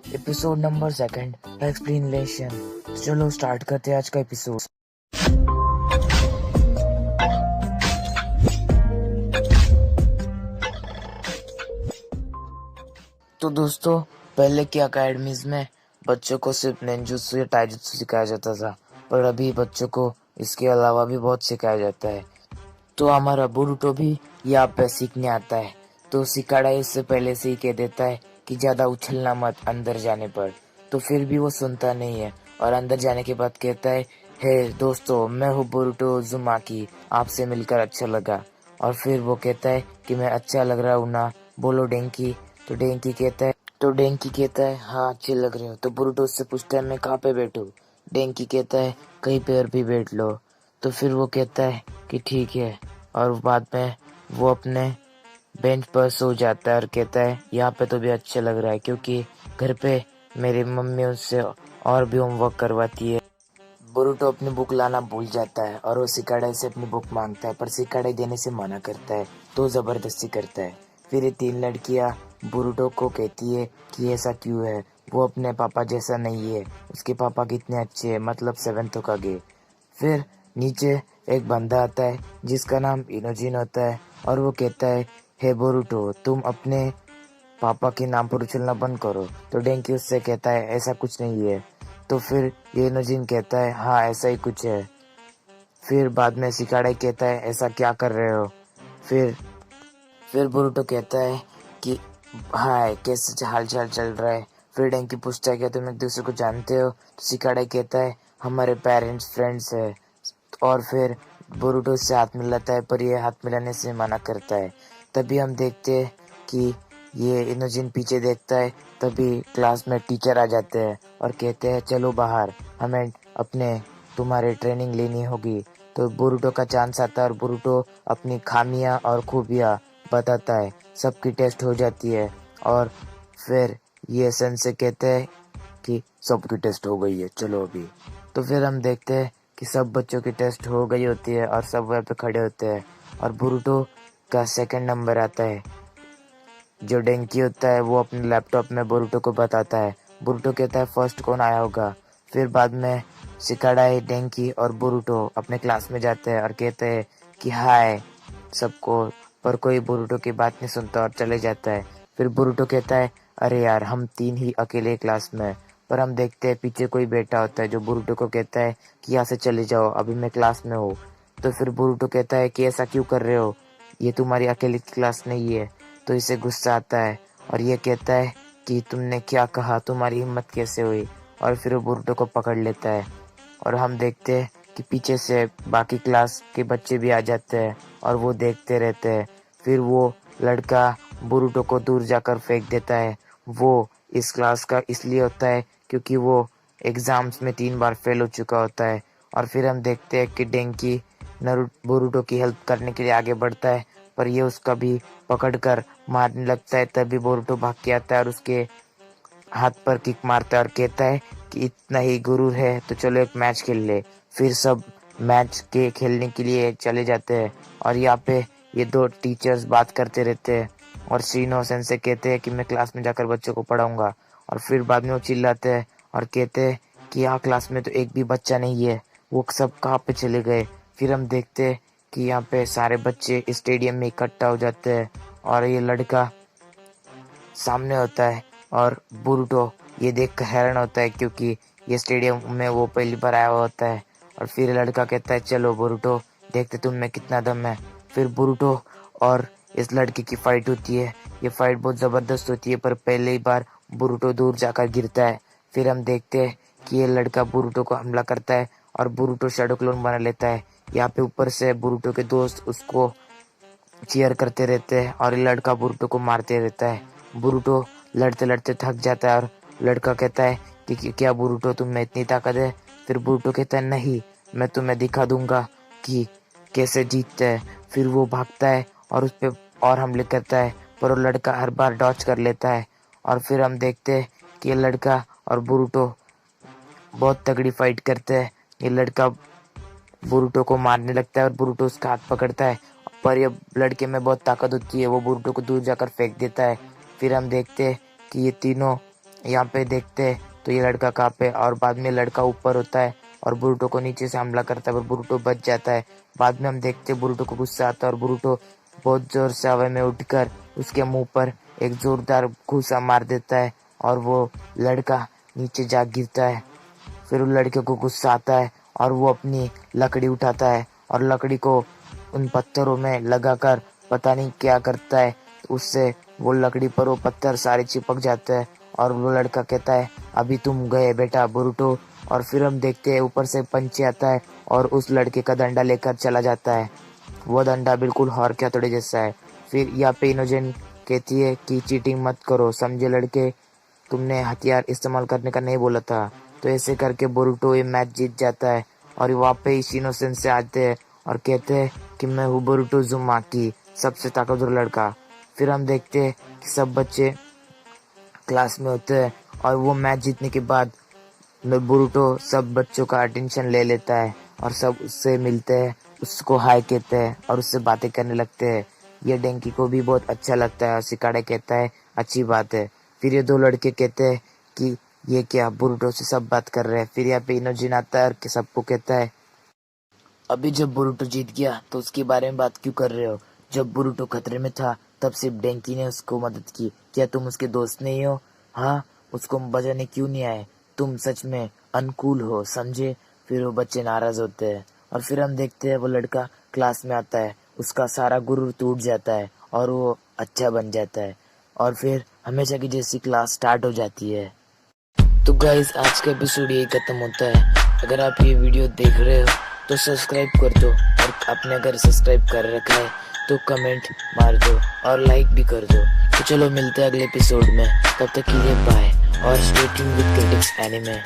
Episode number second, explanation. चलो start करते हैं आज का एपिसोड। तो दोस्तों, पहले की अकेडमीज में बच्चों को सिर्फ निंजुत्सु या टाइजुत्सु सिखाया जाता था, पर अभी बच्चों को इसके अलावा भी बहुत सिखाया जाता है। तो हमारा बोरुटो भी यहाँ पे सीखने आता है। तो सिकाड़ा इससे पहले से ही कह देता है कि ज्यादा उछलना मत अंदर जाने पर। तो फिर भी वो सुनता नहीं है और अंदर जाने के बाद कहता है, हे दोस्तों, मैं हूँ बोरुटो उज़ुमाकी, आपसे मिलकर अच्छा लगा। और फिर वो कहता है कि मैं अच्छा लग रहा हूँ ना, बोलो डेंकी। तो डेंकी कहता है हाँ, अच्छे लग रहे हो। तो बोरुटो उससे पूछता है मैं कहाँ पे बैठूं? डेंकी कहता है कहीं पे और भी बैठ लो। तो फिर वो कहता है कि ठीक है, और बाद में वो अपने बेंच पर सो जाता है और कहता है यहाँ पे तो भी अच्छा लग रहा है, क्योंकि घर पे मेरी मम्मी उससे और भी होमवर्क करवाती है। बोरुटो अपनी बुक लाना भूल जाता है और वो सिकाड़ाई से अपनी बुक मांगता है, पर सिकाड़ाई देने से मना करता है, तो जबरदस्ती करता है। फिर ये तीन लड़कियां बोरुटो को कहती है कि ऐसा क्यों है, वो अपने पापा जैसा नहीं है, उसके पापा कितने अच्छे हैं, मतलब सेवेंथ का गे। फिर नीचे एक बंदा आता है जिसका नाम इनोजिन होता है और वो कहता है, हे बोरुटो, तुम अपने पापा के नाम पर उछलना बंद करो। तो डेंकी उससे कहता है ऐसा कुछ नहीं है। तो फिर ये इनोजिन कहता है हाँ, ऐसा ही कुछ है। फिर बाद में सिकाड़ाई कहता है ऐसा क्या कर रहे हो? फिर फिर बोरुटो कहता है कि हाय, कैसे हाल चाल चल रहा है? फिर डेंकी पूछता है क्या तुम एक दूसरे को जानते हो? तो सिकाड़ाई कहता है हमारे पेरेंट्स फ्रेंड्स है। और फिर बोरुटो से हाथ मिलाता है, पर ये हाथ मिलाने से मना करता है। तभी हम देखते हैं कि ये इनोजिन पीछे देखता है। तभी क्लास में टीचर आ जाते हैं और कहते हैं चलो बाहर, हमें अपने तुम्हारी ट्रेनिंग लेनी होगी। तो बोरुटो का चांस आता है और बोरुटो अपनी खामियां और खूबियां बताता है। सबकी टेस्ट हो जाती है और फिर ये सन से कहते हैं कि सबकी टेस्ट हो गई है, चलो अभी। तो फिर हम देखते हैं कि सब बच्चों की टेस्ट हो गई होती है और सब वहाँ पे खड़े होते हैं और बोरुटो का सेकंड नंबर आता है। जो डेंकी होता है वो अपने लैपटॉप में बोरुटो को बताता है। बोरुटो कहता है फर्स्ट कौन आया होगा। फिर बाद में सिकाड़ाई, डेंकी और बोरुटो अपने क्लास में जाते हैं और कहते हैं कि हाय सबको, पर कोई बोरुटो की बात नहीं सुनता और चले जाता है। फिर बोरुटो कहता है अरे यार, हम तीन ही अकेले क्लास में। पर हम देखते हैं पीछे कोई बैठा होता है जो बोरुटो को कहता है कि यहाँ से चले जाओ, अभी मैं क्लास में हूँ। तो फिर बोरुटो कहता है कि ऐसा क्यों कर रहे हो, ये तुम्हारी अकेले की क्लास नहीं है। तो इसे गुस्सा आता है और ये कहता है कि तुमने क्या कहा, तुम्हारी हिम्मत कैसे हुई। और फिर वो बोरुटो को पकड़ लेता है और हम देखते हैं कि पीछे से बाकी क्लास के बच्चे भी आ जाते हैं और वो देखते रहते हैं। फिर वो लड़का बोरुटो को दूर जाकर फेंक देता है। वो इस क्लास का इसलिए होता है क्योंकि वो एग्जाम्स में 3 बार फेल हो चुका होता है। और फिर हम देखते हैं कि डेंकी बोरुटो की हेल्प करने के लिए आगे बढ़ता है, पर ये उसका भी पकड़कर मारने लगता है। तभी बोरुटो भाग के आता है और उसके हाथ पर किक मारता है और कहता है कि इतना ही गुरूर है तो चलो एक मैच खेल ले। फिर सब मैच के खेलने के लिए चले जाते हैं और यहाँ पे ये दो टीचर्स बात करते रहते हैं और श्रीनो सेंसे कहते हैं कि मैं क्लास में जाकर बच्चों को पढ़ाऊंगा। और फिर बाद में वो चिल्लाते हैं और कहते हैं कि यहाँ क्लास में तो एक भी बच्चा नहीं है, वो सब कहाँ पे चले गए। फिर हम देखते हैं कि यहाँ पे सारे बच्चे स्टेडियम में इकट्ठा हो जाते हैं और ये लड़का सामने होता है और बोरुटो ये देख कर हैरान होता है, क्योंकि ये स्टेडियम में वो पहली बार आया हुआ होता है। और फिर लड़का कहता है चलो बोरुटो, देखते तुम में कितना दम है। फिर बोरुटो और इस लड़के की फाइट होती है। ये फाइट बहुत ज़बरदस्त होती है, पर पहले ही बार बोरुटो दूर जाकर गिरता है। फिर हम देखते हैं कि ये लड़का बोरुटो को हमला करता है और बोरुटो शैडो क्लोन बना लेता है। यहाँ पे ऊपर से बोरुटो के दोस्त उसको चीयर करते रहते हैं और ये लड़का बोरुटो को मारते रहता है। बोरुटो लड़ते लड़ते थक जाता है और लड़का कहता है कि क्या बोरुटो, तुम में इतनी ताकत है? फिर बोरुटो कहता है नहीं, मैं तुम्हें दिखा दूंगा कि कैसे जीतते हैं। फिर वो भागता है और उस पे और हमले करता है, पर वो लड़का हर बार डॉच कर लेता है। और फिर हम देखते हैं कि ये लड़का और बोरुटो बहुत तगड़ी फाइट करते हैं। ये लड़का बोरुटो को मारने लगता है और बोरुटो उसका हाथ पकड़ता है, पर ये लड़के में बहुत ताकत होती है, वो बोरुटो को दूर जाकर फेंक देता है। फिर हम देखते हैं कि ये तीनों यहाँ पे देखते हैं तो ये लड़का कहाँ पे, और बाद में लड़का ऊपर होता है और बुरुटो को नीचे से हमला करता है, पर बुरुटो बच जाता है। बाद में हम देखते हैं बुरुटो को गुस्सा आता है और बुरुटो बहुत जोर से हवा में उठकर उसके मुंह पर एक जोरदार घूसा मार देता है और वो लड़का नीचे जा गिरता है। फिर उन लड़के को गुस्सा आता है और वो अपनी लकड़ी उठाता है और लकड़ी को उन पत्थरों में लगाकर पता नहीं क्या करता है, उससे वो लकड़ी पर वो पत्थर सारे चिपक जाते हैं और वो लड़का कहता है अभी तुम गए बेटा बुरुटो। और फिर हम देखते हैं ऊपर से पंछी आता है और उस लड़के का डंडा लेकर चला जाता है। वो डंडा बिल्कुल हॉर के हथौड़े जैसा है। फिर यहाँ पे इनोजेन कहती है कि चीटिंग मत करो समझे लड़के, तुमने हथियार इस्तेमाल करने का नहीं बोला था। तो ऐसे करके बोरुटो ये मैच जीत जाता है और वहाँ पे इशिनो सेंसेई आते हैं और कहते हैं कि मैं हूँ बोरुटो उज़ुमाकी, सबसे ताकतवर लड़का। फिर हम देखते हैं कि सब बच्चे क्लास में होते हैं और वो मैच जीतने के बाद बोरुटो सब बच्चों का अटेंशन ले लेता है और सब उससे मिलते हैं, उसको हाय कहते हैं और उससे बातें करने लगते हैं। ये डेंकी को भी बहुत अच्छा लगता है और सिकाड़े कहता है अच्छी बात है। फिर ये दो लड़के कहते हैं कि ये क्या बोरुटो से सब बात कर रहे हैं। फिर यहाँ पे इनोजिन आता है और सबको कहता है अभी जब बोरुटो जीत गया तो उसके बारे में बात क्यों कर रहे हो, जब बोरुटो खतरे में था तब सिर्फ डेंकी ने उसको मदद की, क्या तुम उसके दोस्त नहीं हो? हाँ, उसको बचाने क्यों नहीं आए? तुम सच में अनकूल हो समझे। फिर वो बच्चे नाराज होते हैं और फिर हम देखते हैं वो लड़का क्लास में आता है, उसका सारा गुरूर टूट जाता है और वो अच्छा बन जाता है और फिर हमेशा की जैसी क्लास स्टार्ट हो जाती है। तो गाइस आज का एपिसोड यही खत्म होता है। अगर आप ये वीडियो देख रहे हो तो सब्सक्राइब कर दो और आपने अगर सब्सक्राइब कर रखा है तो कमेंट मार दो और लाइक भी कर दो। तो चलो मिलते हैं अगले एपिसोड में, तब तक के लिए बाय और stay tuned with critics anime.